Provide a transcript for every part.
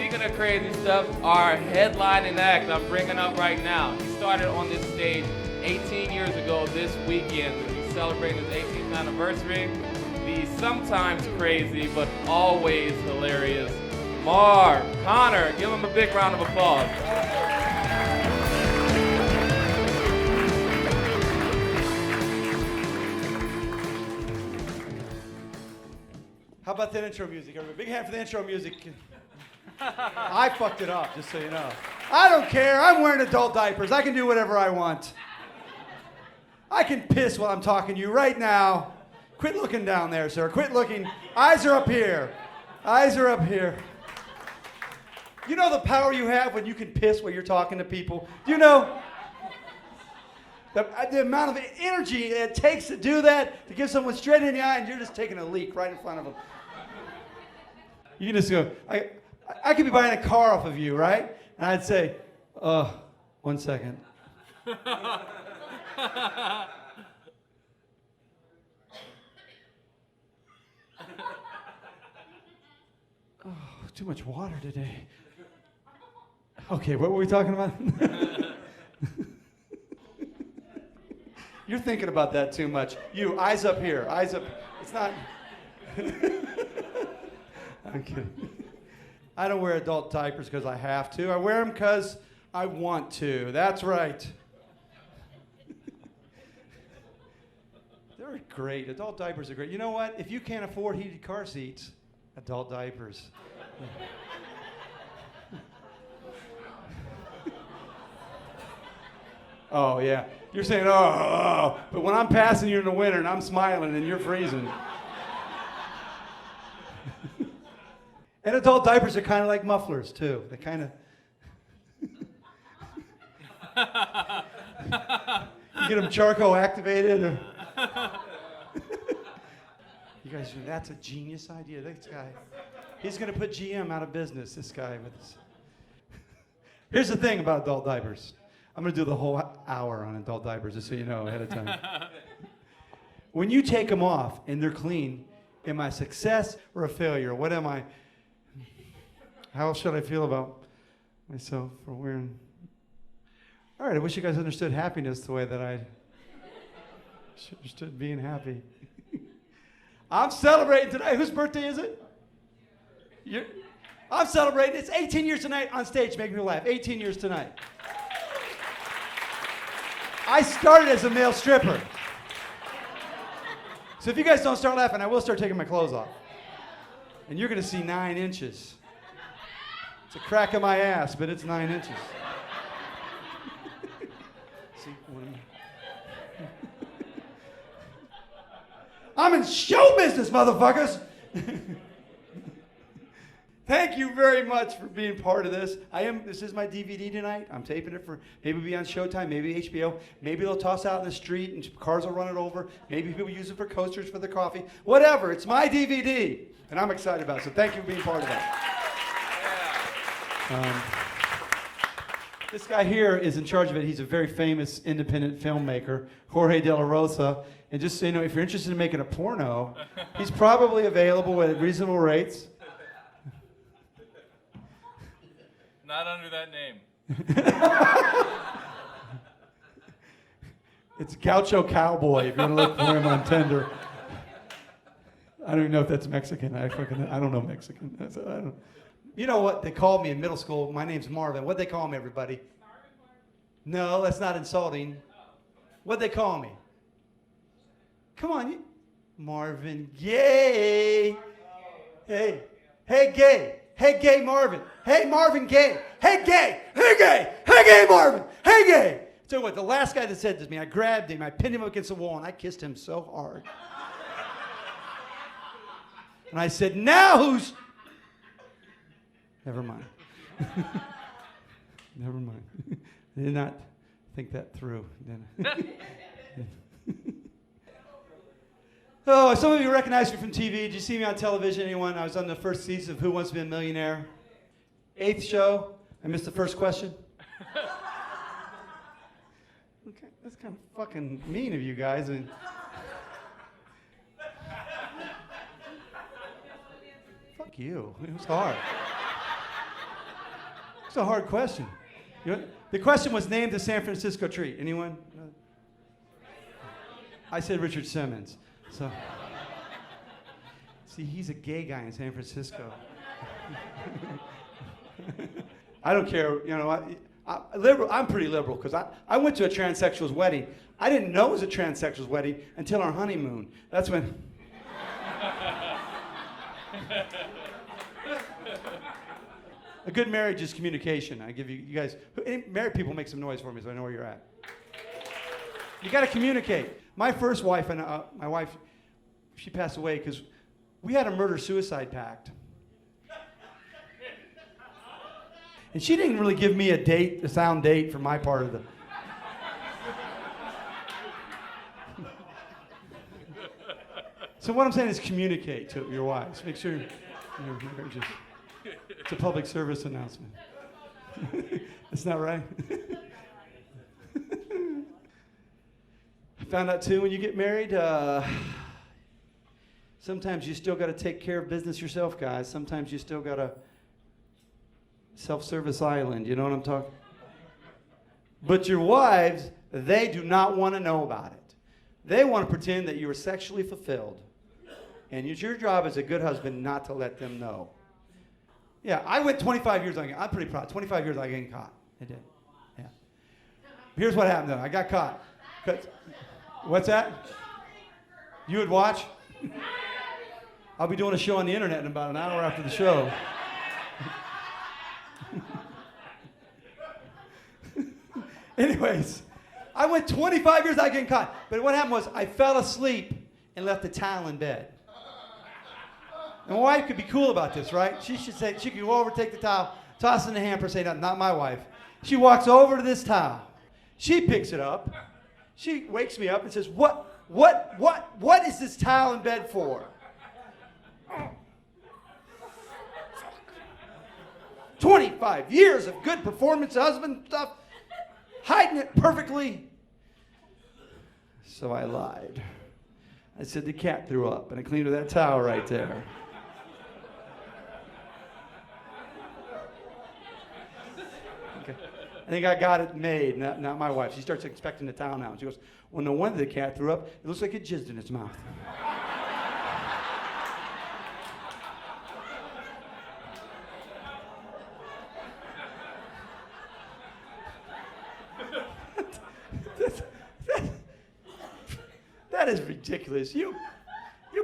Speaking of crazy stuff, our headlining act I'm bringing up right now, he started on this stage 18 years ago this weekend. He's celebrating his 18th anniversary. The sometimes crazy, but always hilarious Marv Conner. Give him a big round of applause. How about that intro music, everybody? Big hand for the intro music. I fucked it up, just so you know. I don't care. I'm wearing adult diapers. I can do whatever I want. I can piss while I'm talking to you right now. Quit looking down there, sir. Quit looking. Eyes are up here. Eyes are up here. You know the power you have when you can piss while you're talking to people? Do you know? The amount of energy it takes to do that, to give someone straight in the eye, and you're just taking a leak right in front of them. You can just go, I could be buying a car off of you, right? And I'd say, 1 second. Oh, too much water today. Okay, what were we talking about? You're thinking about that too much. You, eyes up here, eyes up. It's not. I'm kidding. I don't wear adult diapers because I have to. I wear them because I want to. That's right. They're great. Adult diapers are great. You know what? If you can't afford heated car seats, adult diapers. Oh, yeah. You're saying, oh, but when I'm passing you in the winter and I'm smiling and you're freezing. And adult diapers are kind of like mufflers, too. They kind of... You get them charcoal activated. Or... You guys, that's a genius idea. This guy, he's going to put GM out of business, this guy. With this. Here's the thing about adult diapers. I'm going to do the whole hour on adult diapers, just so you know ahead of time. When you take them off and they're clean, am I a success or a failure? What am I? How should I feel about myself for wearing? All right, I wish you guys understood happiness the way that I understood being happy. I'm celebrating today. Whose birthday is it? I'm celebrating. It's 18 years tonight on stage. Make me laugh. 18 years tonight. I started as a male stripper. So if you guys don't start laughing, I will start taking my clothes off. And you're going to see 9 inches. It's a crack of my ass, but it's 9 inches. See, I'm in show business, motherfuckers. Thank you very much for being part of this. This is my DVD tonight. I'm taping it for, maybe it'll be on Showtime, maybe HBO. Maybe they'll toss it out in the street and cars will run it over. Maybe people use it for coasters for their coffee. Whatever, it's my DVD. And I'm excited about it, so thank you for being part of that. This guy here is in charge of it. He's a very famous independent filmmaker, Jorge De La Rosa. And just so you know, if you're interested in making a porno, he's probably available at reasonable rates. Not under that name. It's Gaucho Cowboy if you want to look for him on Tinder. I don't even know if that's Mexican. I don't know Mexican. You know what they called me in middle school? My name's Marvin. What'd they call me, everybody? No, that's not insulting. What'd they call me? Come on, Marvin Gaye. Hey, gay. Hey, gay Marvin. Hey, Marvin Gaye. Hey, gay. Hey, gay. Hey, gay Marvin. Hey, gay. So what? The last guy that said this to me, I grabbed him, I pinned him up against the wall, and I kissed him so hard. And I said, now who's? Never mind. Never mind. I did not think that through. Oh, some of you recognize me from TV. Did you see me on television, anyone? I was on the first season of Who Wants to Be a Millionaire? 8th show. I missed the first question. Okay, that's kind of fucking mean of you guys. Fuck you. It was hard. It's a hard question. The question was named the San Francisco tree. Anyone? I said Richard Simmons. So, see, he's a gay guy in San Francisco. I don't care. You know, I'm pretty liberal because I went to a transsexual's wedding. I didn't know it was a transsexual's wedding until our honeymoon. That's when. A good marriage is communication. I give you guys, married people, make some noise for me so I know where you're at. You got to communicate. My first wife and my wife, she passed away because we had a murder-suicide pact. And she didn't really give me a sound date for my part of the. So what I'm saying is communicate to your wives. Make sure your marriage is. It's a public service announcement. That's not right. I found out too when you get married, sometimes you still got to take care of business yourself, guys. Sometimes you still got to self-service island. You know what I'm talking? But your wives, they do not want to know about it. They want to pretend that you are sexually fulfilled. And it's your job as a good husband not to let them know. Yeah, I went 25 years. I'm pretty proud. 25 years I getting caught. I did. Yeah. Here's what happened though. I got caught. What's that? You would watch? I'll be doing a show on the internet in about an hour after the show. Anyways, I went 25 years without getting caught. But what happened was I fell asleep and left the towel in bed. And my wife could be cool about this, right? She could go over, take the towel, toss it in the hamper, say nothing. Not my wife. She walks over to this towel. She picks it up. She wakes me up and says, what is this towel in bed for? 25 years of good performance, husband stuff, hiding it perfectly. So I lied. I said the cat threw up, and I cleaned with that towel right there. Okay. I think I got it made, not my wife. She starts expecting the towel now. She goes, well, no wonder the cat threw up. It looks like it jizzed in its mouth. That is ridiculous. You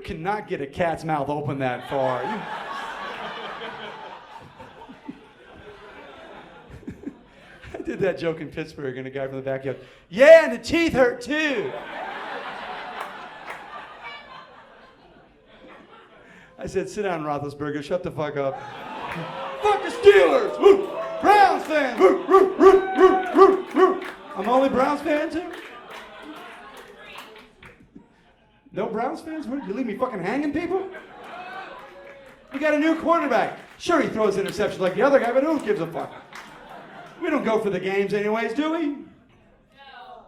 cannot get a cat's mouth open that far. I did that joke in Pittsburgh, and a guy from the back yelled, yeah, and the teeth hurt too. I said, sit down, Roethlisberger, shut the fuck up. Fuck the Steelers! Woo! Browns fan! Woo! Woo! Woo! Woo! Woo! Woo! I'm only Browns fan too? No Browns fans? You leave me fucking hanging, people? We got a new quarterback. Sure, he throws interceptions like the other guy, but who gives a fuck? We don't go for the games anyways, do we? No.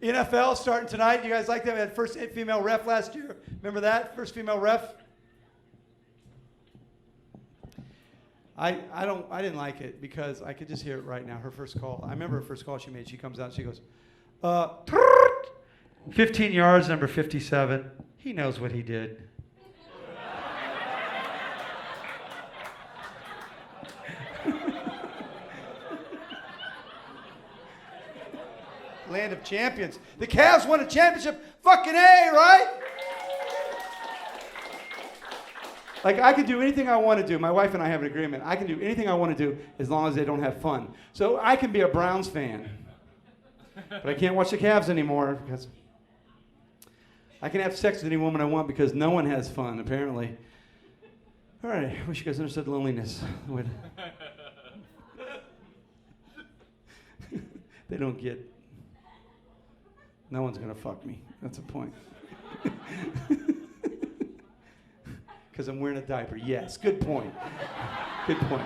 NFL starting tonight. You guys like that? We had first female ref last year. Remember that? First female ref? I didn't like it because I could just hear it right now. Her first call. I remember her first call she made. She comes out and she goes, 15 yards, number 57. He knows what he did. Land of champions. The Cavs won a championship. Fucking A, right? Like, I can do anything I want to do. My wife and I have an agreement. I can do anything I want to do as long as they don't have fun. So I can be a Browns fan. But I can't watch the Cavs anymore because I can have sex with any woman I want because no one has fun, apparently. All right, I wish you guys understood loneliness. They don't get, no one's going to fuck me. That's the point. Because I'm wearing a diaper. Yes, good point. Good point.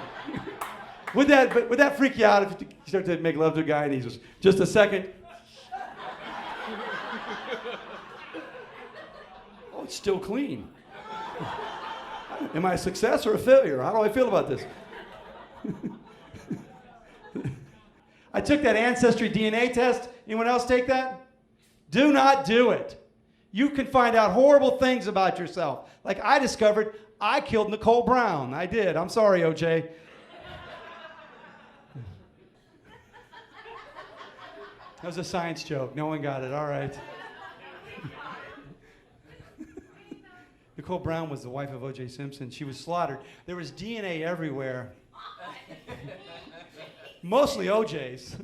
Would that freak you out if you start to make love to a guy and he's just a second? Oh, it's still clean. Am I a success or a failure? How do I feel about this? I took that ancestry DNA test. Anyone else take that? Do not do it. You can find out horrible things about yourself. Like I discovered I killed Nicole Brown. I did. I'm sorry, OJ. That was a science joke. No one got it. All right. Nicole Brown was the wife of O.J. Simpson. She was slaughtered. There was DNA everywhere. Mostly O.J.'s.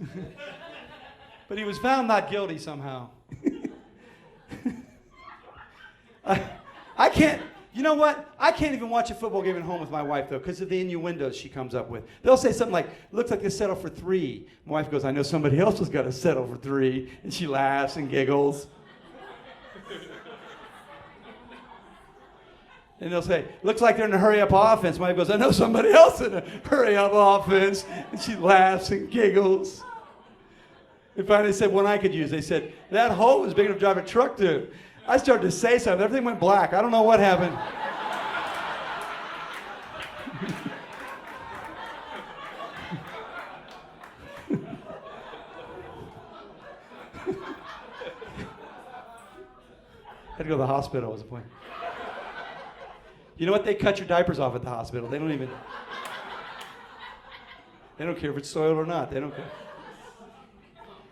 But he was found not guilty somehow. I can't, you know what? I can't even watch a football game at home with my wife, though, because of the innuendos she comes up with. They'll say something like, looks like they settled for 3. My wife goes, I know somebody else was going to settle for 3. And she laughs and giggles. And they'll say, looks like they're in a hurry-up offense. My wife goes, I know somebody else in a hurry-up offense. And she laughs and giggles. And finally they said one I could use. They said, that hole is big enough to drive a truck to. I started to say something. Everything went black. I don't know what happened. Had to go to the hospital was the point. You know what? They cut your diapers off at the hospital. They don't care if it's soiled or not. They don't care.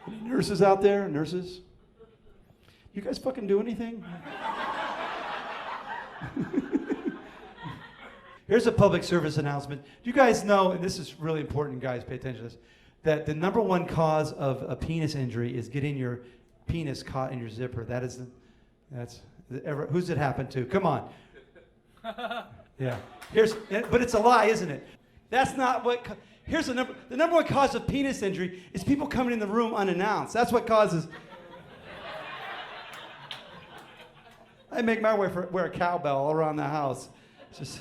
Any nurses out there? Nurses? You guys fucking do anything? Here's a public service announcement. Do you guys know, and this is really important, guys, pay attention to this, that the number one cause of a penis injury is getting your penis caught in your zipper. Who's it happened to? Come on. Yeah. But it's a lie, isn't it? That's not what. Here's the number one cause of penis injury is people coming in the room unannounced. That's what causes. I make my wife wear a cowbell all around the house. Just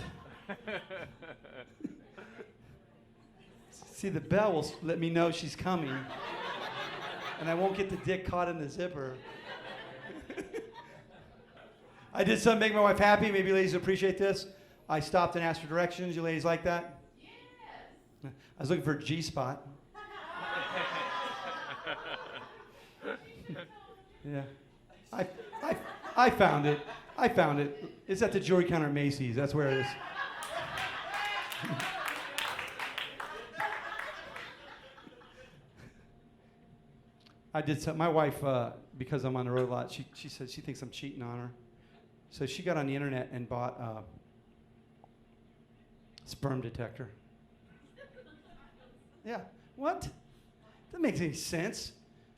see, the bell will let me know she's coming, and I won't get the dick caught in the zipper. I did something to make my wife happy. Maybe ladies appreciate this. I stopped and asked for directions. You ladies like that? Yes. I was looking for a G-spot. Yeah. I found it. It's at the jewelry counter at Macy's. That's where it is. I did something. My wife, because I'm on the road a lot, she said she thinks I'm cheating on her. So she got on the internet and bought a sperm detector. Yeah. What? That makes any sense.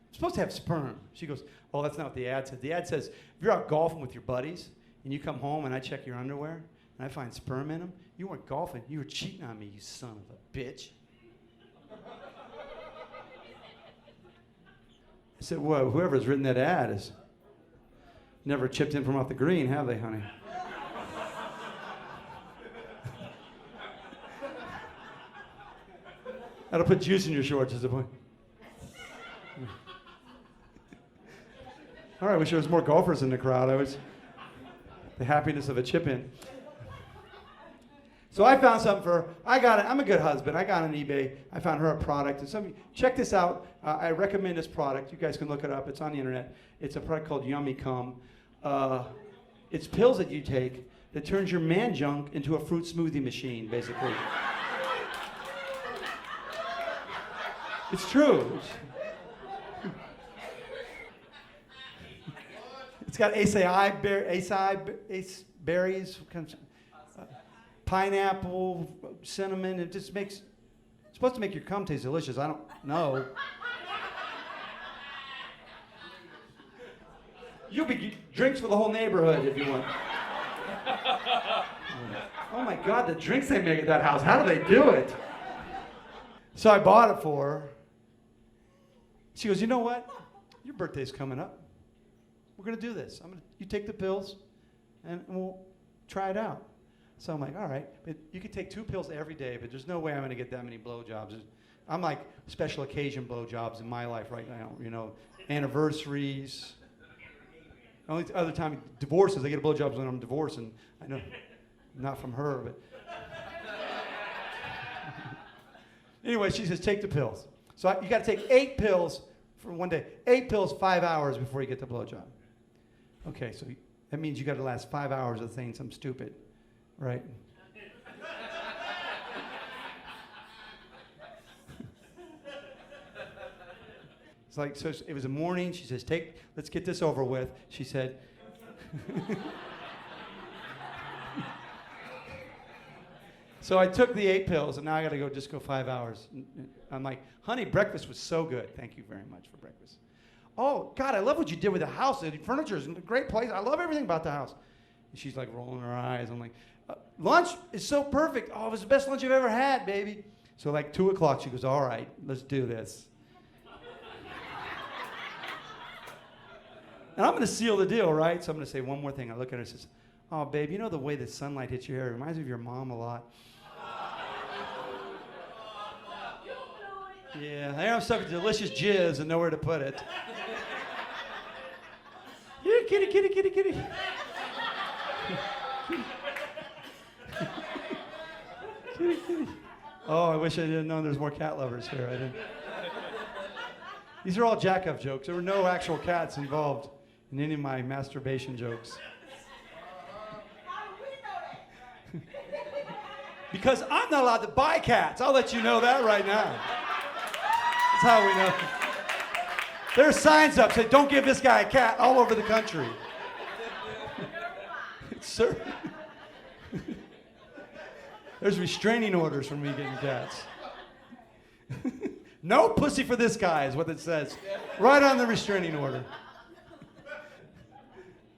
I'm supposed to have sperm. She goes, oh, that's not what the ad says. The ad says, if you're out golfing with your buddies and you come home and I check your underwear and I find sperm in them, you weren't golfing. You were cheating on me, you son of a bitch. I said, well, whoever's written that ad has never chipped in from off the green, have they, honey? That'll put juice in your shorts, is the point. All right, I wish there was more golfers in the crowd. The happiness of a chip in. So I found something for her. I'm a good husband. I got on eBay. I found her a product. And check this out. I recommend this product. You guys can look it up. It's on the internet. It's a product called Yummy Cum. It's pills that you take that turns your man junk into a fruit smoothie machine, basically. It's true. It's got acai berries, pineapple, cinnamon. It just makes. It's supposed to make your cum taste delicious. I don't know. You'll be drinks for the whole neighborhood if you want. Oh my God, the drinks they make at that house. How do they do it? So I bought it for her. She goes, you know what? Your birthday's coming up. We're going to do this. You take the pills, and we'll try it out. So I'm like, all right. But you could take 2 pills every day, but there's no way I'm going to get that many blowjobs. I'm like special occasion blowjobs in my life right now. You know, anniversaries. Only other time, divorces. I get blowjobs when I'm divorced, and I know, not from her, but. Anyway, she says, take the pills. So you got to take 8 pills for one day. 8 pills, 5 hours before you get the blowjob. Okay, so that means you got to last 5 hours of saying something stupid, right? It's like, so it was a morning. She says, let's get this over with. She said, so I took the 8 pills, and now I got to just go 5 hours. I'm like, honey, breakfast was so good. Thank you very much for breakfast. Oh, God, I love what you did with the house. The furniture is in a great place. I love everything about the house. And she's like rolling her eyes. I'm like, lunch is so perfect. Oh, it was the best lunch I've ever had, baby. So like 2 o'clock, she goes, all right, let's do this. And I'm going to seal the deal, right? So I'm going to say one more thing. I look at her and says, oh, babe, you know the way the sunlight hits your hair? It reminds me of your mom a lot. Yeah, there I'm stuck with delicious jizz and nowhere to put it. Yeah, kitty, kitty, kitty, kitty. Kitty, kitty. Oh, I wish I didn't know there's more cat lovers here. I didn't. These are all jack-off jokes. There were no actual cats involved in any of my masturbation jokes. Because I'm not allowed to buy cats. I'll let you know that right now. That's how we know. There are signs up saying, don't give this guy a cat all over the country. Sir. There's restraining orders for me getting cats. No pussy for this guy is what it says. Right on the restraining order.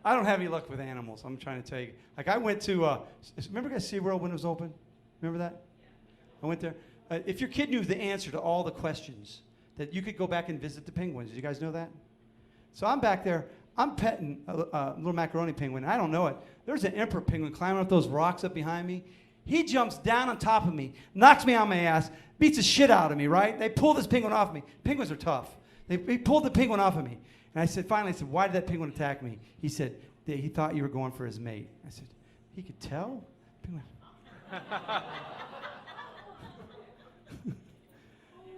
I don't have any luck with animals. I'm trying to tell you. Like I went to, remember guys SeaWorld when it was open? Remember that? I went there. If your kid knew the answer to all the questions, that you could go back and visit the penguins. Did you guys know that? So I'm back there. I'm petting a little macaroni penguin. I don't know it. There's an emperor penguin climbing up those rocks up behind me. He jumps down on top of me, knocks me on my ass, beats the shit out of me, right? They pull this penguin off me. Penguins are tough. They pulled the penguin off of me. And I said, finally, I said, why did that penguin attack me? He said, he thought you were going for his mate. I said, he could tell? Penguin.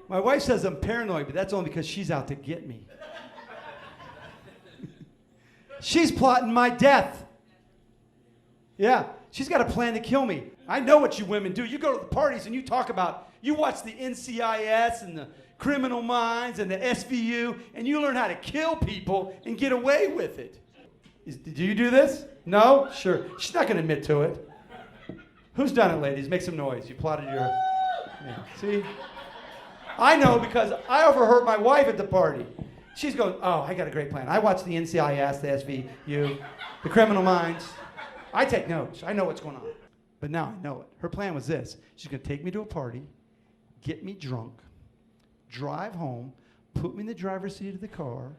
My wife says I'm paranoid, but that's only because she's out to get me. She's plotting my death. Yeah, she's got a plan to kill me. I know what you women do. You go to the parties and you talk about, you watch the NCIS and the Criminal Minds and the SVU, and you learn how to kill people and get away with it. Do you do this? No? Sure. She's not going to admit to it. Who's done it, ladies? Make some noise. You plotted your... Yeah. See? I know because I overheard my wife at the party. She's going, oh, I got a great plan. I watch the NCIS, the SVU, the Criminal Minds. I take notes. I know what's going on. But now I know it. Her plan was this. She's going to take me to a party, get me drunk, drive home, put me in the driver's seat of the car,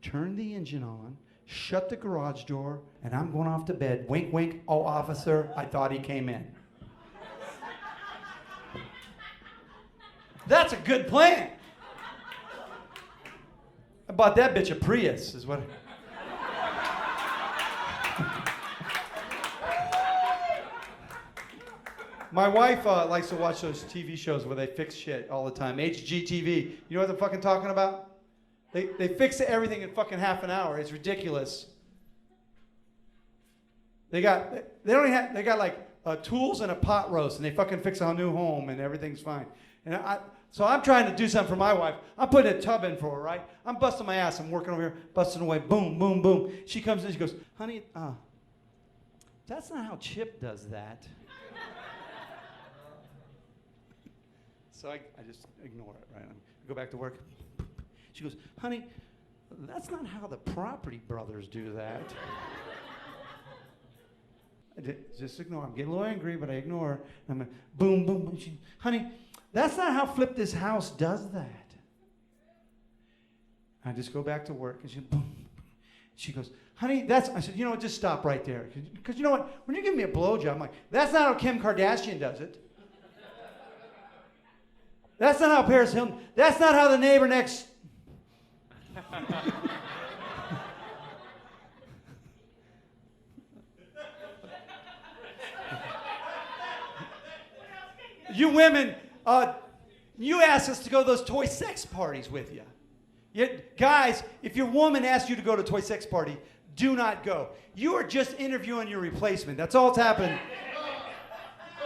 turn the engine on, shut the garage door, and I'm going off to bed. Wink, wink. Oh, officer, I thought he came in. That's a good plan. I bought that bitch a Prius, is what. My wife likes to watch those TV shows where they fix shit all the time. HGTV. You know what they're fucking talking about? They fix everything in fucking half an hour. It's ridiculous. They got like tools and a pot roast, and they fucking fix a new home, and everything's fine. And so I'm trying to do something for my wife. I'm putting a tub in for her, right? I'm busting my ass. I'm working over here, busting away. Boom, boom, boom. She comes in. She goes, honey, that's not how Chip does that. So I just ignore it, right? I go back to work. She goes, honey, that's not how the Property Brothers do that. Just ignore. I'm getting a little angry, but I ignore her. I'm like, boom, boom, boom. Honey, that's not how Flip This House does that. I just go back to work, and she, boom. She goes, honey, that's, I said, you know what, just stop right there. Because you know what, when you give me a blowjob, I'm like, that's not how Kim Kardashian does it. That's not how Paris Hilton, that's not how the neighbor next. You women, You ask us to go to those toy sex parties with you. Guys, if your woman asks you to go to a toy sex party, do not go. You are just interviewing your replacement. That's all that's happened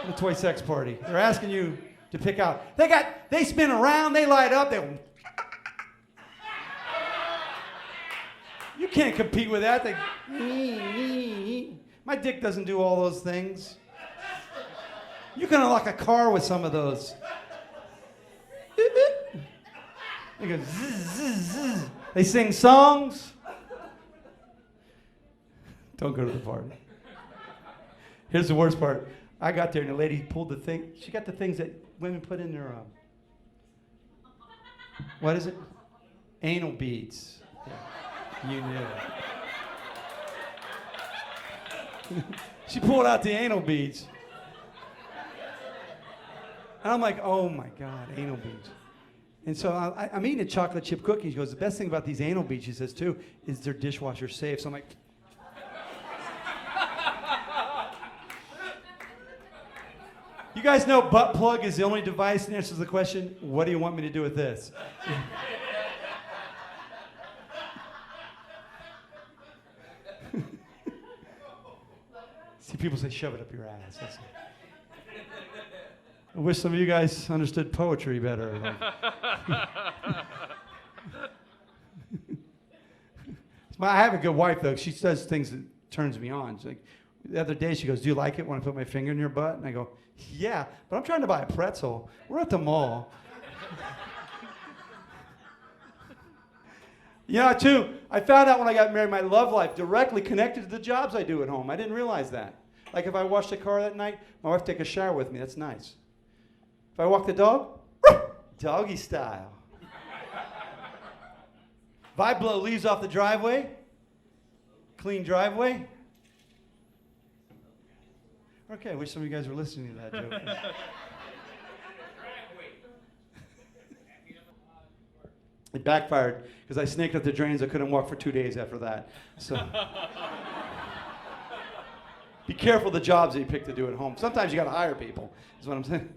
at a toy sex party. They're asking you to pick out. They spin around, they light up, you can't compete with that. My dick doesn't do all those things. You can unlock a car with some of those. They go zzz, zzz, zzz. They sing songs. Don't go to the party. Here's the worst part. I got there and the lady pulled the thing. She got the things that women put in their, what is it? Anal beads. Yeah. You knew. She pulled out the anal beads. And I'm like, oh my God, anal beads. And so I'm eating a chocolate chip cookie. She goes, the best thing about these anal beads, she says too, is they're dishwasher safe. So I'm like, you guys know butt plug is the only device that answers the question, what do you want me to do with this? See, people say, shove it up your ass. That's it. I wish some of you guys understood poetry better. I have a good wife, though. She says things that turns me on. She's like, the other day, she goes, do you like it when I put my finger in your butt? And I go, yeah, but I'm trying to buy a pretzel. We're at the mall. You know, too, I found out when I got married, my love life directly connected to the jobs I do at home. I didn't realize that. Like if I wash the car that night, my wife take a shower with me. That's nice. If I walk the dog, doggy style. If I blow leaves off the driveway, clean driveway. Okay, I wish some of you guys were listening to that joke. It backfired because I snaked up the drains. I couldn't walk for 2 days after that. So be careful the jobs that you pick to do at home. Sometimes you got to hire people, is what I'm saying.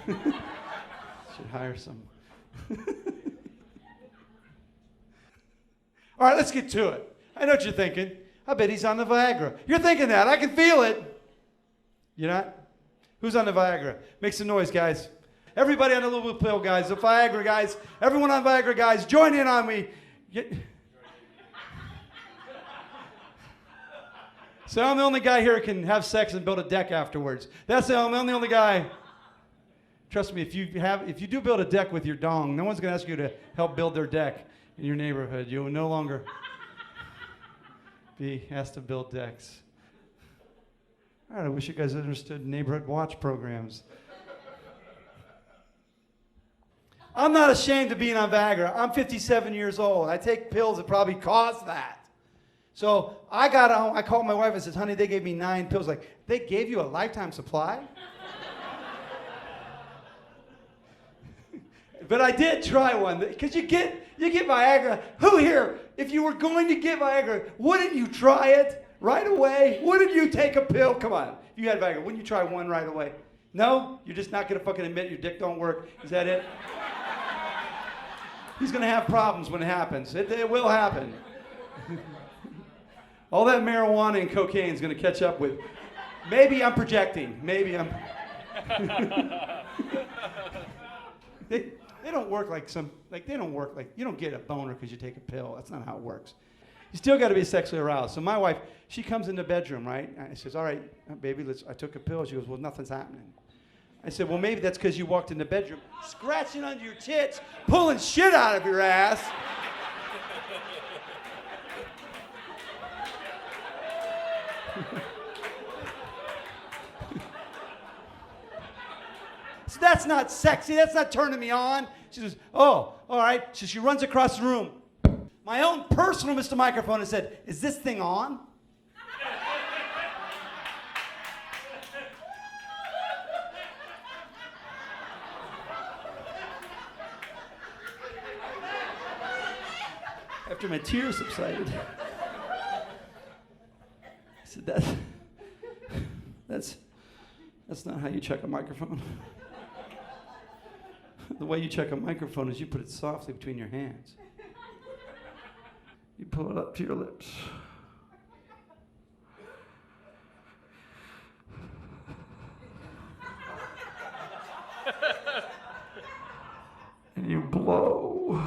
Should hire some. All right, let's get to it. I know what you're thinking. I bet he's on the Viagra. You're thinking that. I can feel it. You're not? Who's on the Viagra? Make some noise, guys. Everybody on the little pill, guys. The Viagra, guys. Everyone on Viagra, guys. Join in on me. So I'm the only guy here who can have sex and build a deck afterwards. I'm the only guy. Trust me, if you do build a deck with your dong, no one's going to ask you to help build their deck in your neighborhood. You will no longer be asked to build decks. All right, I wish you guys understood neighborhood watch programs. I'm not ashamed of being on Viagra. I'm 57 years old. I take pills that probably cause that. So I got home. I called my wife and said, honey, they gave me 9 pills. Like, they gave you a lifetime supply? But I did try one. Because you get Viagra. Who here, if you were going to get Viagra, wouldn't you try it right away? Wouldn't you take a pill? Come on. If you had Viagra, wouldn't you try one right away? No? You're just not going to fucking admit your dick don't work. Is that it? He's going to have problems when it happens. It will happen. All that marijuana and cocaine is going to catch up with. Maybe I'm projecting. Maybe I'm. They don't work like they don't work like, you don't get a boner because you take a pill. That's not how it works. You still got to be sexually aroused. So my wife, she comes in the bedroom, right? I says, all right, baby, I took a pill. She goes, well, nothing's happening. I said, well, maybe that's because you walked in the bedroom, scratching under your tits, pulling shit out of your ass. So that's not sexy. That's not turning me on. She says, oh, all right. So she runs across the room. My own personal Mr. Microphone and said, is this thing on? After my tears subsided, I said, that's not how you check a microphone. The way you check a microphone is you put it softly between your hands. You pull it up to your lips. And you blow.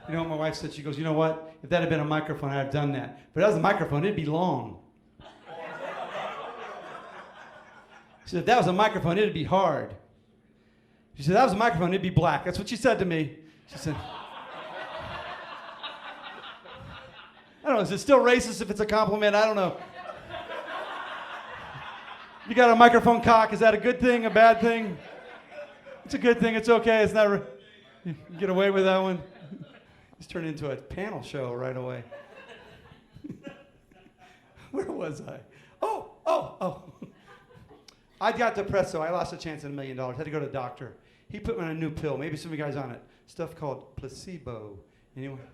You know what my wife said? She goes, you know what? If that had been a microphone, I'd have done that. But if that was a microphone, it'd be long. She said, if that was a microphone, it'd be hard. She said, if that was a microphone, it'd be black. That's what she said to me. She said, I don't know, is it still racist if it's a compliment? I don't know. You got a microphone cock, is that a good thing, a bad thing? It's a good thing, it's okay, it's not, you get away with that one. It's turned into a panel show right away. Where was I? Oh. I got depressed, so I lost a chance at $1 million. Had to go to the doctor. He put me on a new pill. Maybe some of you guys on it. Stuff called placebo. Anyone? What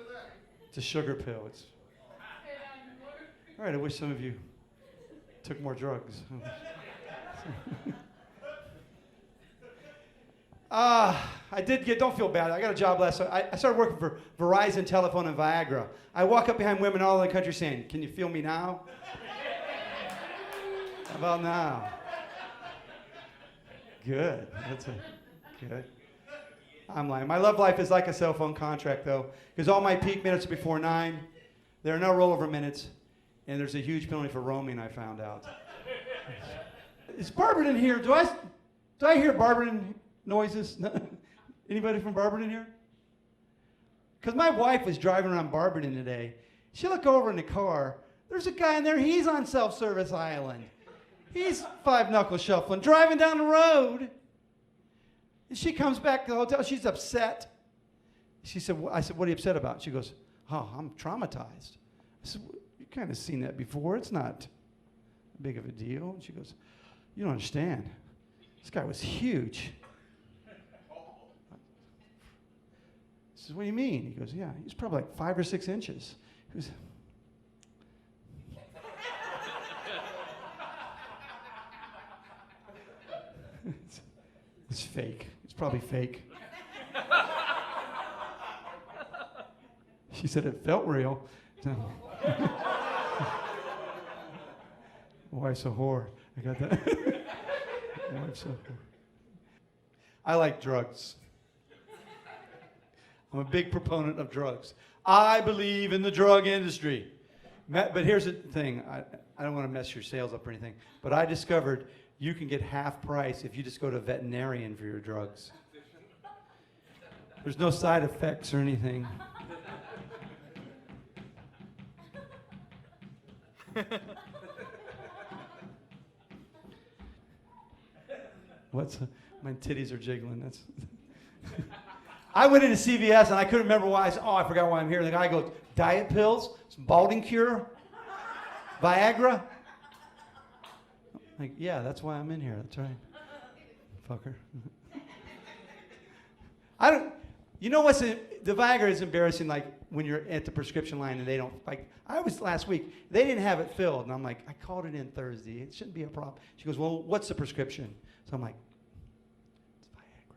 is that? It's a sugar pill. It's all right. I wish some of you took more drugs. I did get, don't feel bad. I got a job last, I started working for Verizon Telephone and Viagra. I walk up behind women all over the country saying, can you feel me now? How about now? Good. That's good. I'm lying. My love life is like a cell phone contract, though, because all my peak minutes are before 9. There are no rollover minutes, and there's a huge penalty for roaming, I found out. Is Barberton here? Do I hear Barberton noises? Anybody from Barberton here? Because my wife was driving around Barberton today. She looked over in the car. There's a guy in there. He's on self-service island. He's five-knuckle shuffling, driving down the road. And she comes back to the hotel. She's upset. She said, I said, what are you upset about? She goes, oh, I'm traumatized. I said, well, you've kind of seen that before. It's not big of a deal. And she goes, you don't understand. This guy was huge. I said, what do you mean? He goes, yeah, he was probably like 5 or 6 inches. He was, it's fake. It's probably fake. She said it felt real. Wife's a whore. I got that. Wife's a whore. I like drugs. I'm a big proponent of drugs. I believe in the drug industry. But here's the thing. I don't want to mess your sales up or anything, but I discovered you can get half price if you just go to a veterinarian for your drugs. There's no side effects or anything. My titties are jiggling. That's. I went into CVS and I couldn't remember why. I said, oh, I forgot why I'm here. And the guy goes, diet pills, some balding cure, Viagra. Like, yeah, that's why I'm in here. That's right. Fucker. You know what's, the Viagra is embarrassing, like when you're at the prescription line and they don't, like, I was last week, they didn't have it filled. And I'm like, I called it in Thursday. It shouldn't be a problem. She goes, well, what's the prescription? So I'm like, it's Viagra.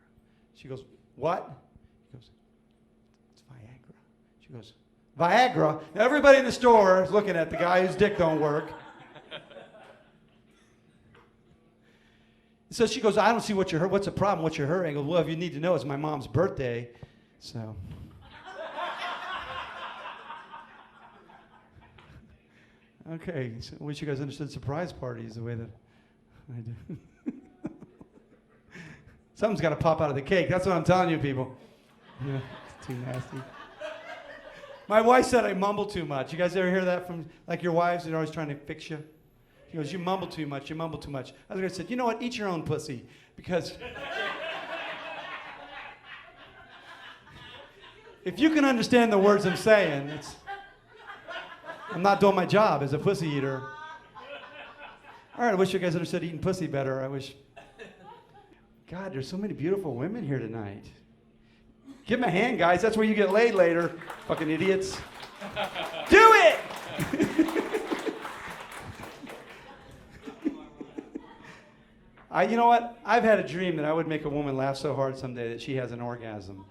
She goes, what? He goes, it's Viagra. She goes, Viagra? Everybody in the store is looking at the guy whose dick don't work. So she goes, I don't see what you're hurting. What's the problem? What's your hurting? I go, well, if you need to know, it's my mom's birthday. So. Okay, so I wish you guys understood surprise parties the way that I do. Something's got to pop out of the cake. That's what I'm telling you, people. Yeah, it's too nasty. My wife said I mumble too much. You guys ever hear that from, like, your wives? They're always trying to fix you. She goes, you mumble too much, you mumble too much. I was going to say, you know what, eat your own pussy. Because If you can understand the words I'm saying, I'm not doing my job as a pussy eater. All right, I wish you guys understood eating pussy better. I wish. God, there's so many beautiful women here tonight. Give them a hand, guys. That's where you get laid later. Fucking idiots. Do it! You know what? I've had a dream that I would make a woman laugh so hard someday that she has an orgasm.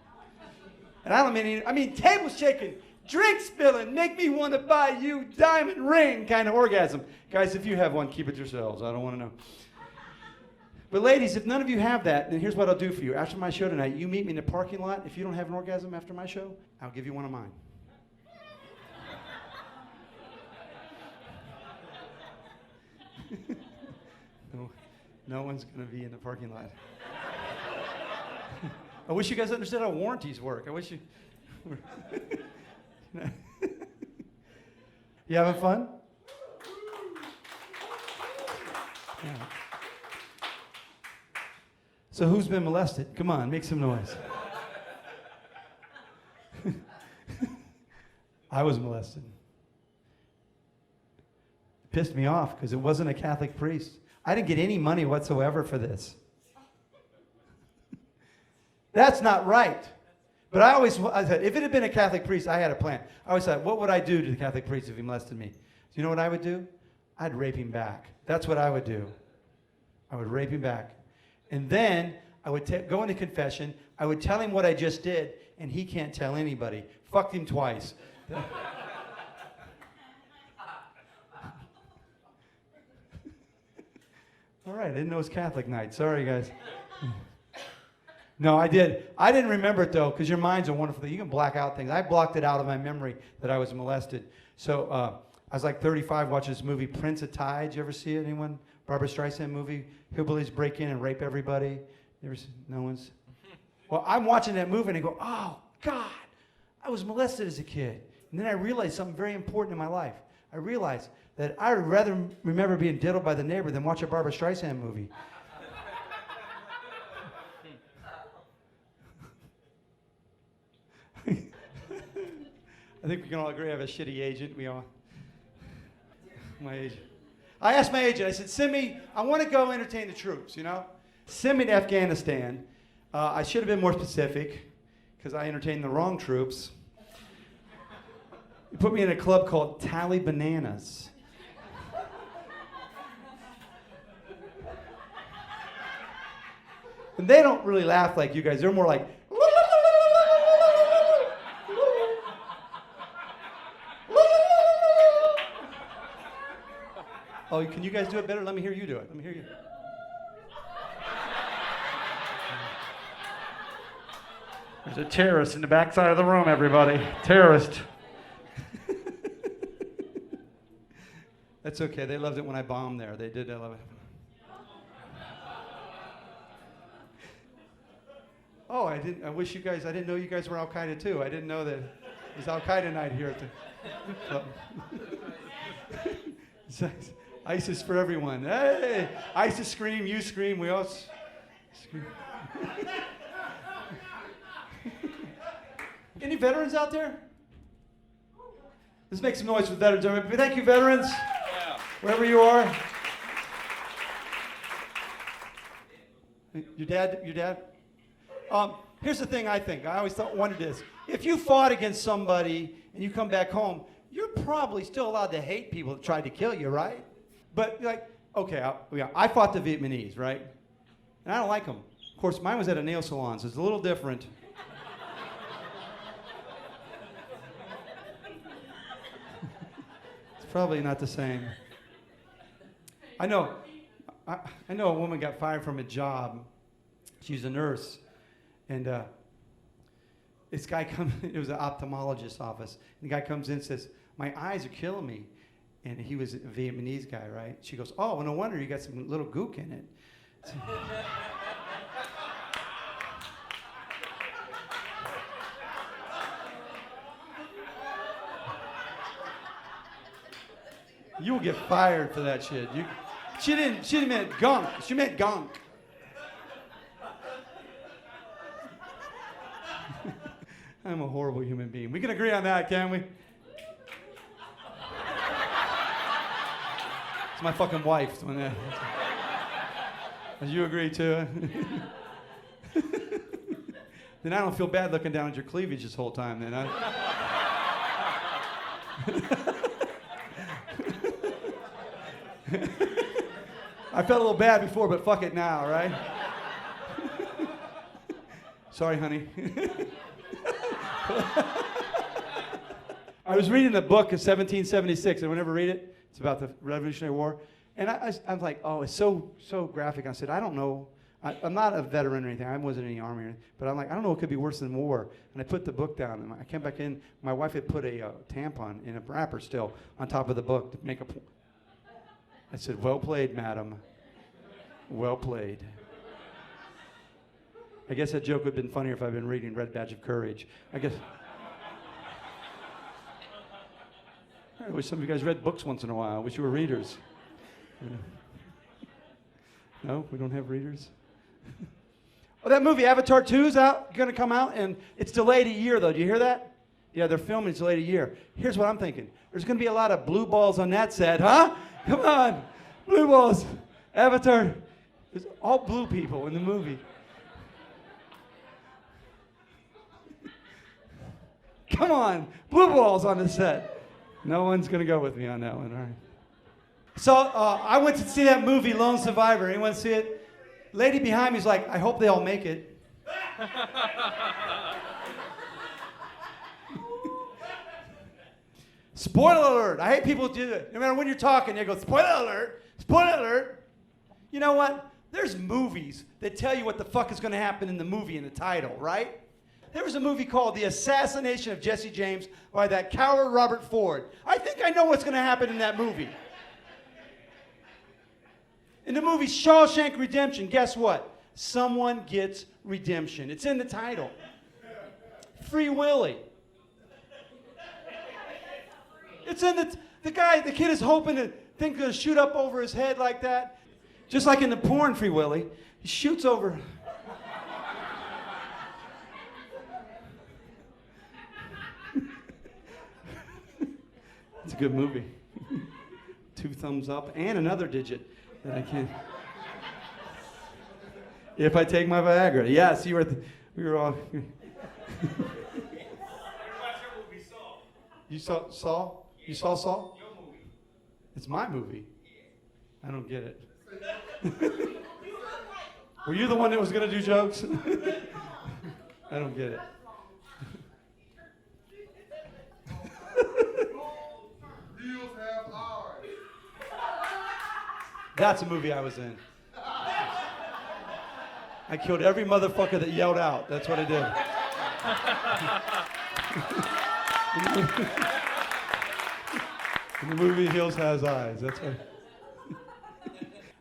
And I mean table shaking, drink spilling, make me want to buy you diamond ring kind of orgasm. Guys, if you have one, keep it yourselves. I don't want to know. But ladies, if none of you have that, then here's what I'll do for you. After my show tonight, you meet me in the parking lot. If you don't have an orgasm after my show, I'll give you one of mine. No one's going to be in the parking lot. I wish you guys understood how warranties work. I wish you... You having fun? Yeah. So who's been molested? Come on, make some noise. I was molested. It pissed me off because it wasn't a Catholic priest. I didn't get any money whatsoever for this. That's not right. But I said, if it had been a Catholic priest, I had a plan. I always thought, what would I do to the Catholic priest if he molested me? Do you know what I would do? I'd rape him back. That's what I would do. I would rape him back. And then I would go into confession. I would tell him what I just did, and he can't tell anybody. Fucked him twice. All right, I didn't know it was Catholic night. Sorry, guys. No, I did. I didn't remember it, though, because your mind's a wonderful thing. You can black out things. I blocked it out of my memory that I was molested. So I was like 35 watching this movie, Prince of Tide. Did you ever see it? Anyone? Barbra Streisand movie. Hillbillies break in and rape everybody. You ever seen? No one's? Well, I'm watching that movie and I go, oh, God, I was molested as a kid. And then I realized something very important in my life. I realized that I would rather remember being diddled by the neighbor than watch a Barbra Streisand movie. I think we can all agree I have a shitty agent. We all. My agent. I asked my agent, I said, send me, I want to go entertain the troops, you know? Send me to Afghanistan. I should have been more specific because I entertained the wrong troops. He put me in a club called Tally Bananas. And they don't really laugh like you guys. They're more like, oh, can you guys do it better? Let me hear you do it. Let me hear you. There's a terrorist in the backside of the room, everybody. Terrorist. That's okay. They loved it when I bombed there. They did. I love it. Oh, I didn't know you guys were Al Qaeda too. I didn't know that it was Al Qaeda night here at the club. ISIS for everyone. Hey, ISIS scream, you scream, we all scream. Any veterans out there? Let's make some noise for veterans. Thank you, veterans. Yeah. Wherever you are. Your dad? Here's the thing I think. I always wondered this. If you fought against somebody and you come back home, you're probably still allowed to hate people that tried to kill you, right? But like, okay, I fought the Vietnamese, right? And I don't like them. Of course, mine was at a nail salon, so it's a little different. It's probably not the same. I know a woman got fired from a job. She's a nurse. And this guy comes, it was an ophthalmologist's office. And the guy comes in and says, my eyes are killing me. And he was a Vietnamese guy, right? She goes, oh, well, no wonder you got some little gook in it. So, you will get fired for that shit. She didn't mean gunk. She meant gunk. I'm a horrible human being. We can agree on that, can't we? It's my fucking wife doing that. And you agree too? Then I don't feel bad looking down at your cleavage this whole time. Then I felt a little bad before, but fuck it now, right? Sorry, honey. I was reading a book of 1776. Anyone ever read it? It's about the Revolutionary War. And I'm like, oh, it's so graphic. I said, I don't know. I'm not a veteran or anything. I wasn't in the army or anything. But I'm like, I don't know what could be worse than war. And I put the book down. And I came back in. My wife had put a tampon in a wrapper still on top of the book to make a point. I said, well played, madam. Well played. I guess that joke would have been funnier if I'd been reading Red Badge of Courage. I guess. I wish some of you guys read books once in a while. I wish you were readers. No, we don't have readers. Oh, that movie Avatar 2 is going to come out, and it's delayed a year, though. Do you hear that? Yeah, they're filming. It's delayed a year. Here's what I'm thinking. There's going to be a lot of blue balls on that set, huh? Come on, blue balls. Avatar. There's all blue people in the movie. Come on, blue balls on the set. No one's going to go with me on that one, all right. So I went to see that movie, Lone Survivor. Anyone see it? Lady behind me is like, I hope they all make it. Spoiler alert. I hate people who do it. No matter when you're talking, they go, spoiler alert, spoiler alert. You know what? There's movies that tell you what the fuck is going to happen in the movie in the title, right? There was a movie called The Assassination of Jesse James by that coward Robert Ford. I think I know what's going to happen in that movie. In the movie Shawshank Redemption, guess what? Someone gets redemption. It's in the title. Free Willy. It's in the kid is hoping to think going to shoot up over his head like that. Just like in the porn Free Willy. He shoots over. It's a good movie. 2 thumbs up and another digit that I can't. If I take my Viagra. Yes, we were all. You saw Saw? You saw Saw? Your movie. It's my movie. I don't get it. Were you the one that was going to do jokes? I don't get it. Deals have ours. That's a movie I was in. I killed every motherfucker that yelled out. That's what I did. In the movie Hills Has Eyes. That's what.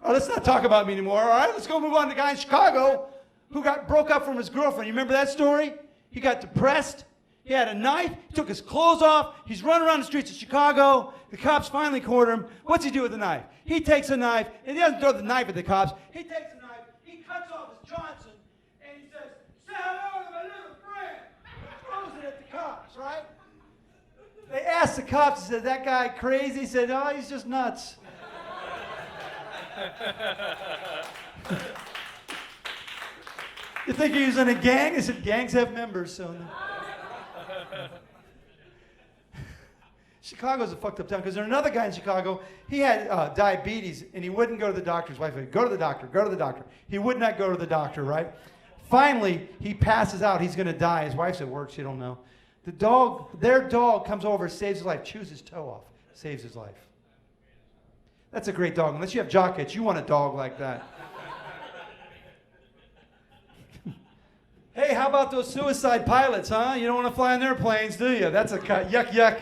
Oh, let's not talk about me anymore, all right? Let's go move on to the guy in Chicago who broke up from his girlfriend. You remember that story? He got depressed. He had a knife. He took his clothes off. He's running around the streets of Chicago. The cops finally corner him. What's he do with the knife? He takes a knife, and he doesn't throw the knife at the cops. He takes a knife, he cuts off his Johnson, and he says, say hello to my little friend. Throws it at the cops, right? They asked the cops, he said, that guy crazy? He said, oh, he's just nuts. You think he was in a gang? They said, gangs have members, so no. Chicago's a fucked up town because there's another guy in Chicago. He had diabetes and he wouldn't go to the doctor. His wife said, go to the doctor, go to the doctor. He would not go to the doctor, right? Finally, he passes out. He's going to die. His wife's at work. She don't know. Their dog comes over, saves his life, chews his toe off, saves his life. That's a great dog. Unless you have jock itch, you want a dog like that. Hey, how about those suicide pilots, huh? You don't want to fly on their planes, do you? That's a cut. Yuck, yuck.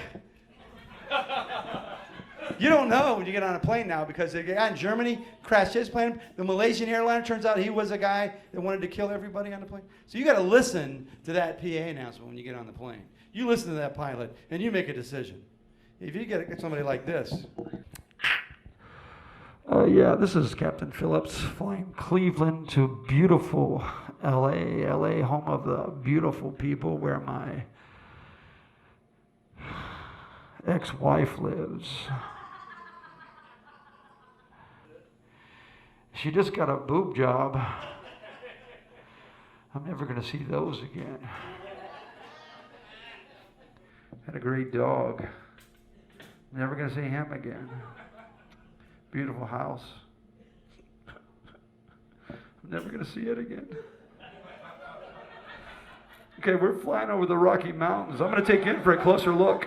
You don't know when you get on a plane now because the guy in Germany crashed his plane. The Malaysian airliner, turns out he was a guy that wanted to kill everybody on the plane. So you got to listen to that PA announcement when you get on the plane. You listen to that pilot and you make a decision. If you get somebody like this, Yeah, this is Captain Phillips flying Cleveland to beautiful LA. LA, home of the beautiful people where my ex-wife lives. She just got a boob job. I'm never going to see those again. Had a great dog. Never going to see him again. Beautiful house. I'm never going to see it again. Okay, we're flying over the Rocky Mountains. I'm going to take you in for a closer look.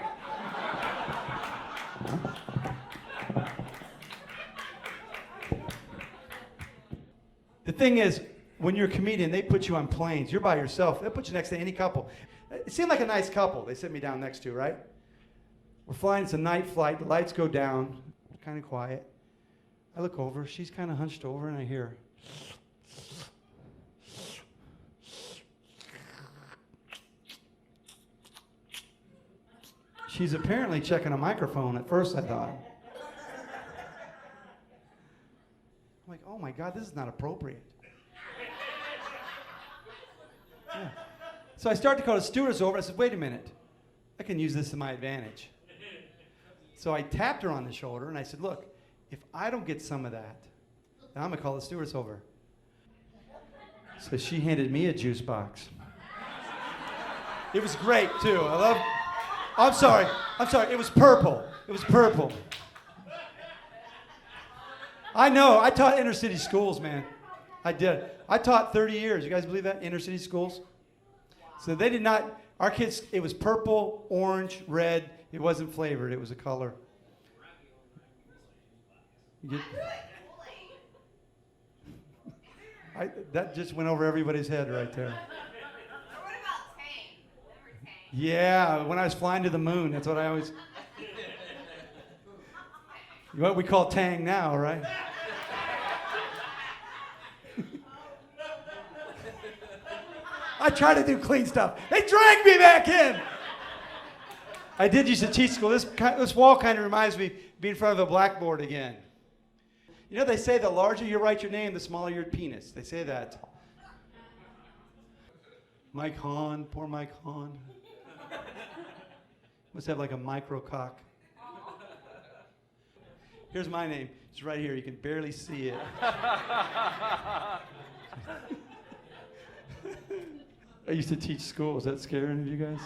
The thing is, when you're a comedian, they put you on planes. You're by yourself. They'll put you next to any couple. It seemed like a nice couple they sit me down next to, right? We're flying. It's a night flight. The lights go down. Kind of quiet. I look over. She's kind of hunched over, and I hear. She's apparently checking a microphone. At first, I thought. I'm like, oh my God, this is not appropriate. Yeah. So I start to call the stewardess over. I said, wait a minute. I can use this to my advantage. So I tapped her on the shoulder, and I said, look, if I don't get some of that, then I'm going to call the stewardess over. So she handed me a juice box. It was great, too. I'm sorry. It was purple. It was purple. I know. I taught inner city schools, man. I did. I taught 30 years. You guys believe that? Inner city schools? So they did not, our kids, it was purple, orange, red. It wasn't flavored. It was a color. That just went over everybody's head right there. What about Tang? Remember Tang? Yeah, when I was flying to the moon, that's what I always... What we call Tang now, right? I try to do clean stuff. They dragged me back in. I did used to teach school. This wall kind of reminds me of being in front of a blackboard again. You know, they say the larger you write your name, the smaller your penis. They say that. Mike Hahn, poor Mike Hahn. Must have like a micro cock. Here's my name. It's right here. You can barely see it. I used to teach school. Is that scaring of you guys?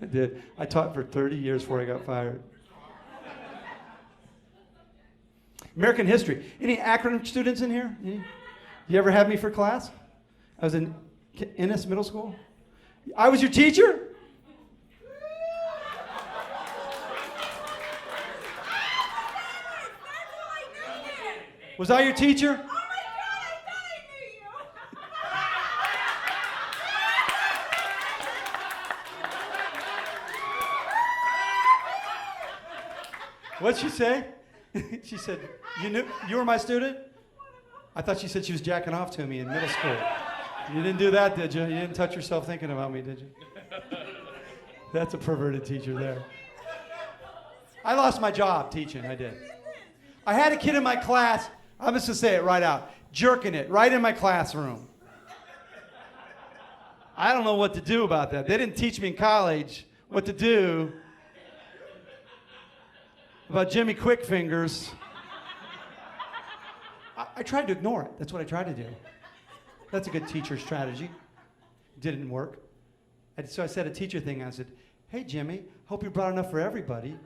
I did. I taught for 30 years before I got fired. American history. Any acronym students in here? Any? You ever have me for class? I was in Ennis Middle School. I was your teacher? Was I your teacher? Oh my God, I thought I knew you. What'd she say? She said, you were my student? I thought she said she was jacking off to me in middle school. You didn't do that, did you? You didn't touch yourself thinking about me, did you? That's a perverted teacher there. I lost my job teaching, I did. I had a kid in my class, I'm just gonna say it right out, jerking it right in my classroom. I don't know what to do about that. They didn't teach me in college what to do about Jimmy Quickfingers. I tried to ignore it. That's what I tried to do. That's a good teacher strategy. Didn't work. So I said a teacher thing. I said, hey, Jimmy, hope you brought enough for everybody.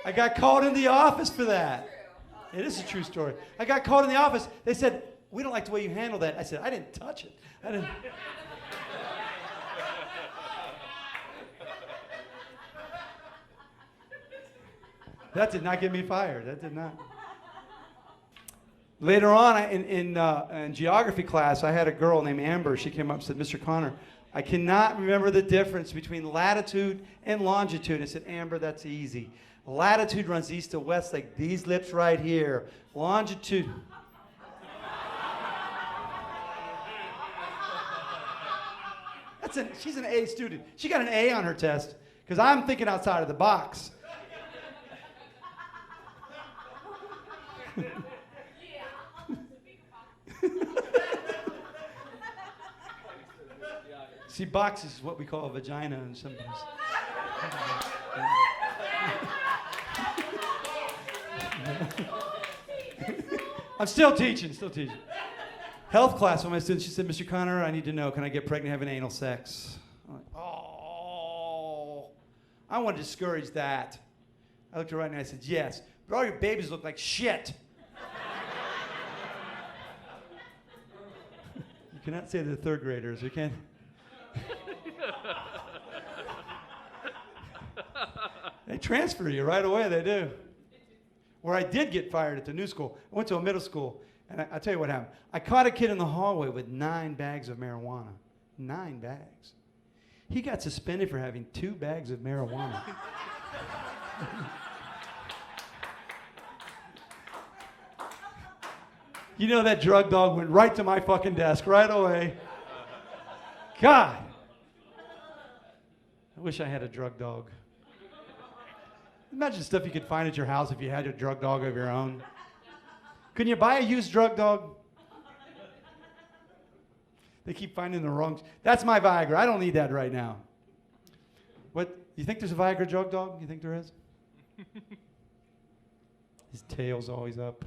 I got called in the office for that. It is a true story. I got called in the office. They said, we don't like the way you handle that. I said, I didn't touch it. I didn't. That did not get me fired. That did not. Later on, in geography class, I had a girl named Amber. She came up and said, Mr. Conner, I cannot remember the difference between latitude and longitude. I said, Amber, that's easy. Latitude runs east to west like these lips right here. Longitude. She's an A student. She got an A on her test because I'm thinking outside of the box. See, box is what we call a vagina in some places. I'm still teaching. Health class, one of my students, she said, Mr. Conner, I need to know, can I get pregnant having anal sex? I'm like, oh, I want to discourage that. I looked her right in the eye and I said, yes, but all your babies look like shit. You cannot say they're third graders, you can't. They transfer you right away, they do. Where I did get fired at the new school, I went to a middle school, and I'll tell you what happened. I caught a kid in the hallway with 9 bags of marijuana. 9 bags. He got suspended for having 2 bags of marijuana. You know, that drug dog went right to my fucking desk right away. God. I wish I had a drug dog. Imagine stuff you could find at your house if you had a drug dog of your own. Couldn't you buy a used drug dog? They keep finding the wrong. That's my Viagra. I don't need that right now. What? You think there's a Viagra drug dog? You think there is? His tail's always up.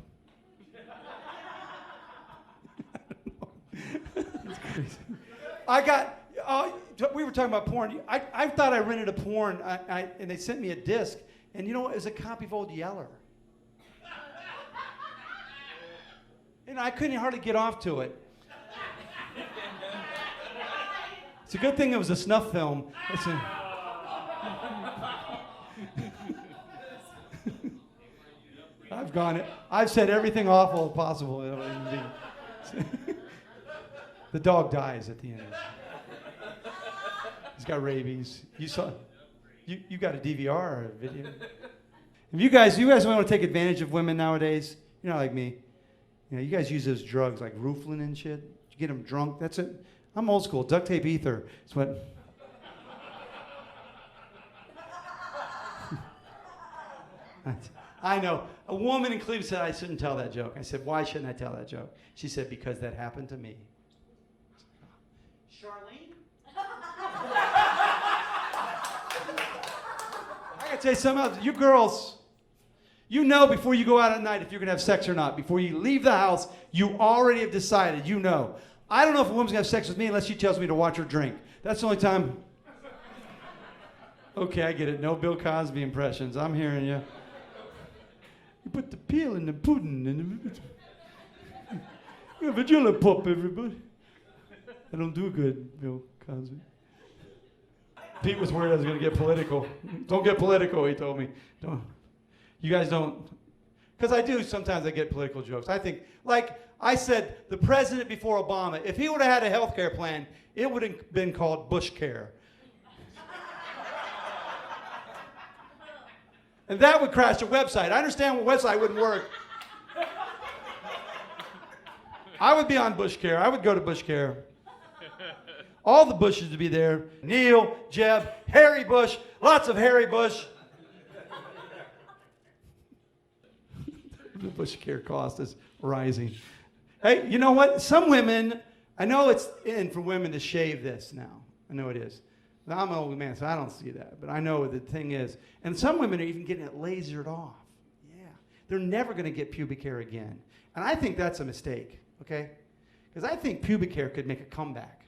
It's crazy. We were talking about porn. I thought I rented a porn, and they sent me a disc. And you know what? It was a copy of Old Yeller. And I couldn't hardly get off to it. It's a good thing it was a snuff film. I've said everything awful possible. The dog dies at the end. He's got rabies. You got a DVR or a video? If you guys want to take advantage of women nowadays, you're not like me. You know, you guys use those drugs like Rooflin and shit. You get them drunk. That's it. I'm old school. Duct tape ether. It's what. I know. A woman in Cleveland said I shouldn't tell that joke. I said, why shouldn't I tell that joke? She said, because that happened to me. Charlene? I gotta tell you something else. You girls, you know before you go out at night if you're gonna have sex or not. Before you leave the house, you already have decided, you know. I don't know if a woman's gonna have sex with me unless she tells me to watch her drink. That's the only time. Okay, I get it. No Bill Cosby impressions. I'm hearing you. You put the peel in the pudding and the vagina pop, everybody. I don't do good, Bill Cosby. Pete was worried I was going to get political. Don't get political, he told me. Don't. You guys don't. Because I do, sometimes I get political jokes. I think, like I said, the president before Obama, if he would have had a health care plan, it would have been called Bush Care. And that would crash a website. I understand what website wouldn't work. I would be on Bush Care. I would go to Bush Care. All the Bushes would be there. Neil, Jeb, Harry Bush, lots of Harry Bush. The Bush Care cost is rising. Hey, you know what? Some women, I know it's in for women to shave this now. I know it is. Now, I'm an old man, so I don't see that. But I know the thing is. And some women are even getting it lasered off. Yeah. They're never going to get pubic hair again. And I think that's a mistake, okay? Because I think pubic hair could make a comeback.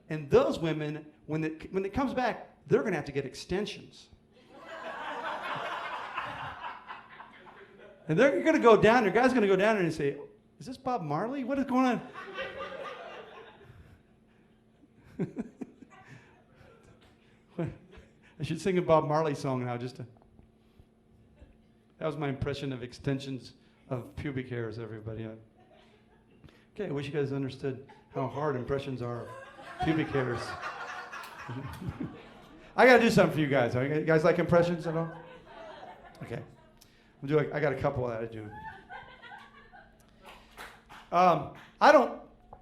And those women, when it comes back, they're going to have to get extensions. And they're going to go down there. Guys are going to go down there and say, is this Bob Marley? What is going on? I should sing a Bob Marley song now just to... That was my impression of extensions of pubic hairs, everybody. Okay, I wish you guys understood how hard impressions are of pubic hairs. I got to do something for you guys. You guys like impressions at all? Okay. I got a couple that I do.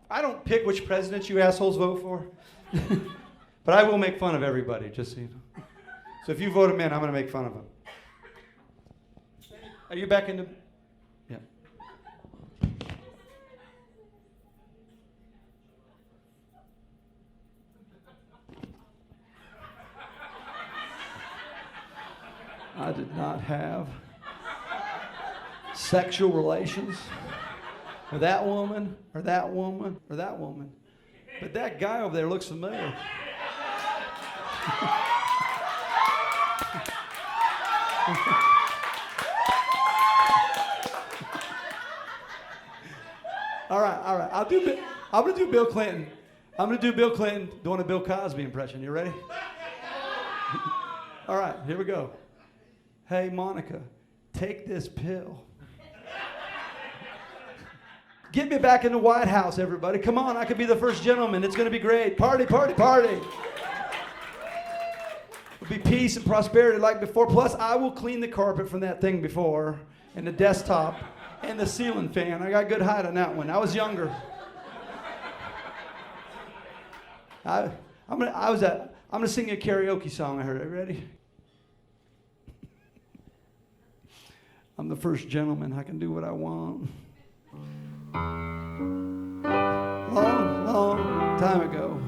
I don't pick which presidents you assholes vote for. But I will make fun of everybody, just so you know. So if you vote him in, I'm going to make fun of him. Are you back in the... Yeah. I did not have sexual relations with that woman, or that woman, or that woman. But that guy over there looks familiar. All right. I'm going to do Bill Clinton. I'm going to do Bill Clinton doing a Bill Cosby impression. You ready? All right, here we go. Hey, Monica, take this pill. Get me back in the White House, everybody. Come on, I could be the first gentleman. It's going to be great. Party, party, party. It'll be peace and prosperity like before. Plus, I will clean the carpet from that thing before, and the desktop, and the ceiling fan. I got good height on that one. I was younger. I'm gonna sing a karaoke song I heard. Are you ready? I'm the first gentleman. I can do what I want. Long time ago,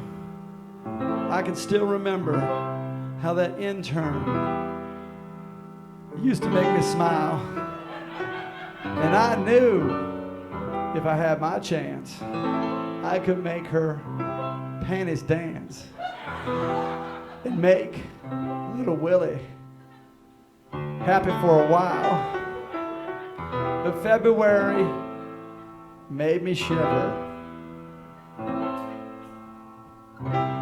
I can still remember how that intern used to make me smile. And I knew if I had my chance, I could make her panties dance and make little Willie happy for a while. But February made me shiver.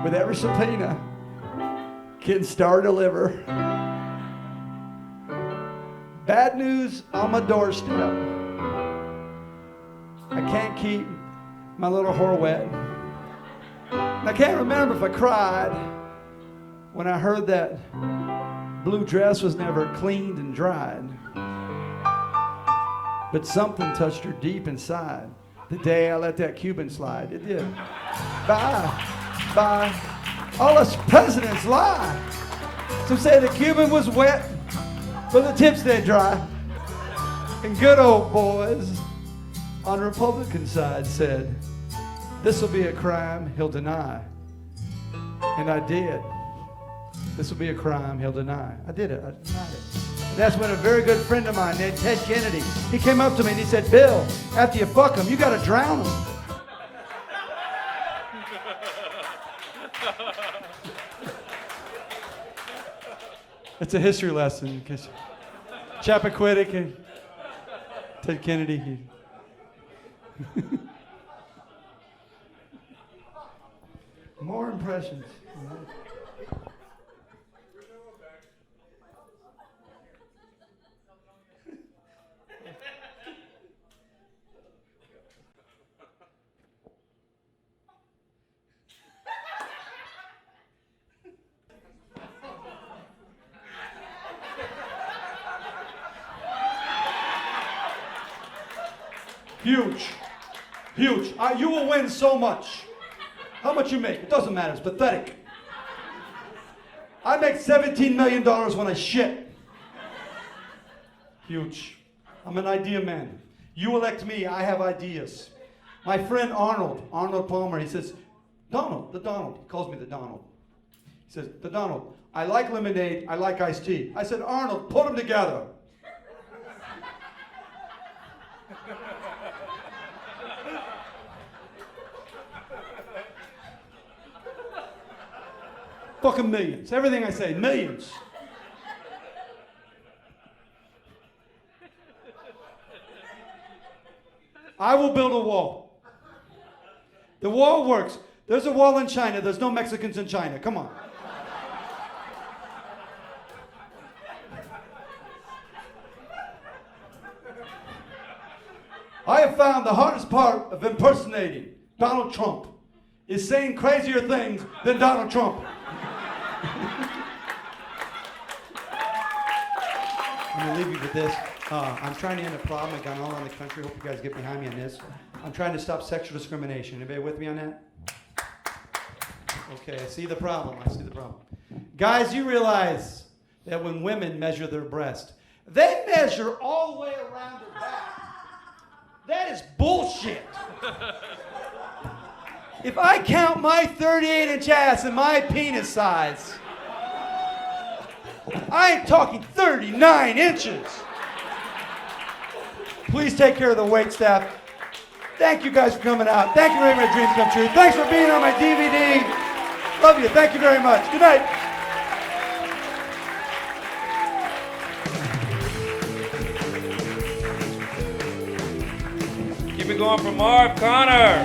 With every subpoena, getting Star Deliver. Bad news on my doorstep. I can't keep my little whore wet. And I can't remember if I cried when I heard that blue dress was never cleaned and dried. But something touched her deep inside the day I let that Cuban slide. It did. Bye. All us presidents lie. Some say the Cuban was wet, but the tips stayed dry. And good old boys on the Republican side said, this will be a crime he'll deny. And I did. This will be a crime he'll deny. I did it. I denied it. And that's when a very good friend of mine named Ted Kennedy, he came up to me and he said, Bill, after you fuck him, you got to drown him. It's a history lesson. Chappaquiddick and Ted Kennedy. More impressions. Huge. You will win so much. How much you make? It doesn't matter. It's pathetic. I make $17 million when I shit. Huge. I'm an idea man. You elect me, I have ideas. My friend Arnold Palmer, he says, Donald, the Donald. He calls me the Donald. He says, the Donald, I like lemonade, I like iced tea. I said, Arnold, put them together. Fucking millions. Everything I say, millions. I will build a wall. The wall works. There's a wall in China. There's no Mexicans in China. Come on. I have found the hardest part of impersonating Donald Trump is saying crazier things than Donald Trump. I'm going to leave you with this. I'm trying to end a problem that gone all around the country. Hope you guys get behind me on this. I'm trying to stop sexual discrimination. Anybody with me on that? Okay, I see the problem. Guys, you realize that when women measure their breast, they measure all the way around their back. That is bullshit. If I count my 38-inch ass and my penis size, I am talking 39 inches. Please take care of the wait staff. Thank you guys for coming out. Thank you for making my dreams come true. Thanks for being on my DVD. Love you. Thank you very much. Good night. Keep it going for Marv Conner.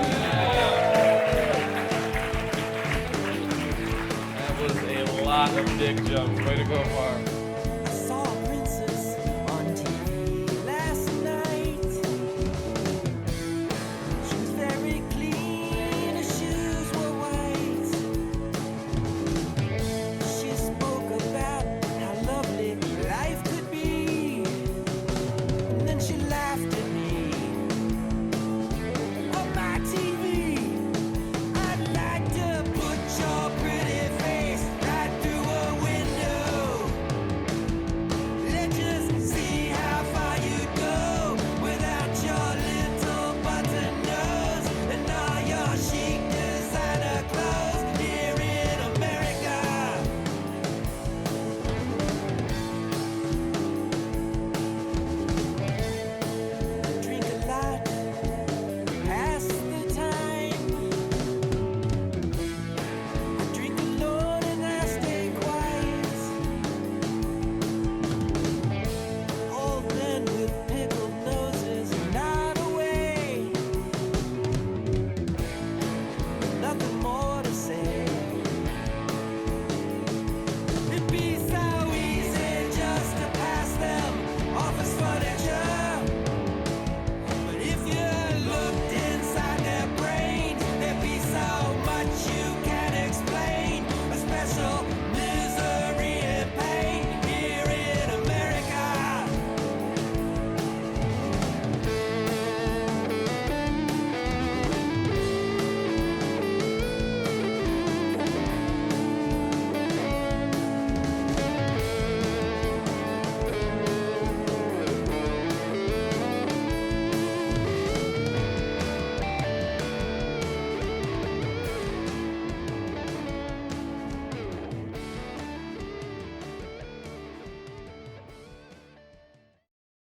That was a lot of dick jumps. Way to go, Marv.